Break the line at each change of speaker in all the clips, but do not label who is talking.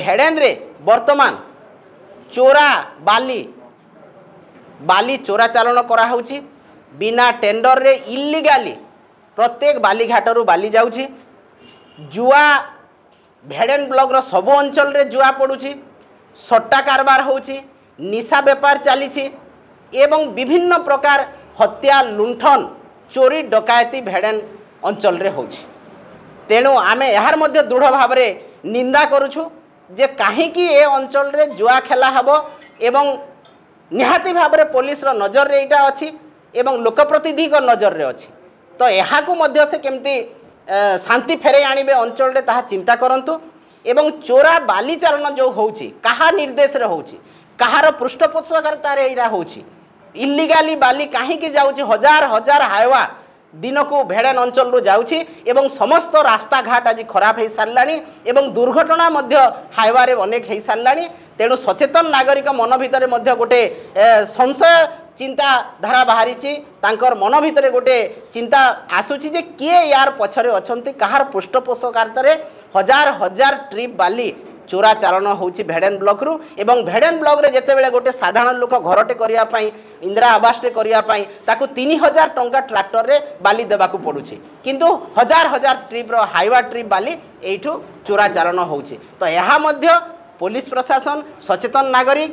भेड़ेन रे वर्तमान चोरा बाली बाली चोरा चालन करा होउची बिना टेंडर रे इल्लीगाली प्रत्येक बाली घाटरू बाली जाउची जुआ भेड़ेन ब्लॉक रो सब अंचल रे जुआ पड़ुची सट्टा कारबार होउची निशा व्यापार चली एवं विभिन्न प्रकार हत्या लुंठन चोरी डकायती भेड़ेन अंचल रे होउची तेणु आमे यार मध्य दृढ़ भाव निंदा करुछु जे कहीं ए अंचल रे जुआ खेला हबो एवं निहाती भाव में पुलिस रो नजर रे एटा अछि एवं लोकप्रतिनिधि को नजर रे अछि तो यहाँ को मध्य से केमती शांति फेरे आनिबे अंचल रे ताहा चिंता करंतु एवं चोरा बाली चालन जो होउची कहा निर्देश रे होउची कहार पृष्ठपोषकता रे एरा होउची इल्लीगाली बाली कहीं की जाउची हजार हजार हाइवा दिन को भेड़ेन अंचल रू जाउची एवं समस्त रास्ता घाट आज खराब हो सारानी एवं दुर्घटना मध्य हाइवा रे अनेक हो सारानी तेणु सचेतन नागरिक मन भितर मध्य गोटे संशय चिंता धारा बाहरी तांकर मन भितर गोटे चिंता आसुची जे किए यार पछरे अछंती कहार पृष्ठपोषकतारे हजार हजार ट्रिप बाली चोरा चालन होउची भेड़ेन ब्लॉक रु एवं भेड़ेन ब्लॉक रे जेतेबेले गोटे साधारण लोक घरटे करिया पई इंदिरा आवास टे करिया पई ताकू 3000 टंका ट्रैक्टर रे बाली देबाकू पडुची किंतु हजार हजार ट्रिप रो हाइवा ट्रिप बाली एठू चोरा चालन होउची तो यहा मध्य पुलिस प्रशासन सचेतन नागरिक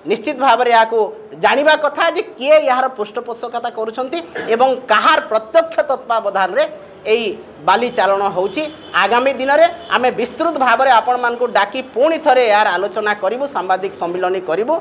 निश्चित भाव में या जानिबा कथा जे किए यार पृष्ठपोषकता करुछंती एवं कहार प्रत्यक्ष तत्वावधान रे एई बाली चालन होउची आगामी दिन में आमे विस्तृत भाव में आपण मान को डाकी पुणी थरे यार आलोचना करिवु सांबादिक सम्मिलन करिवु।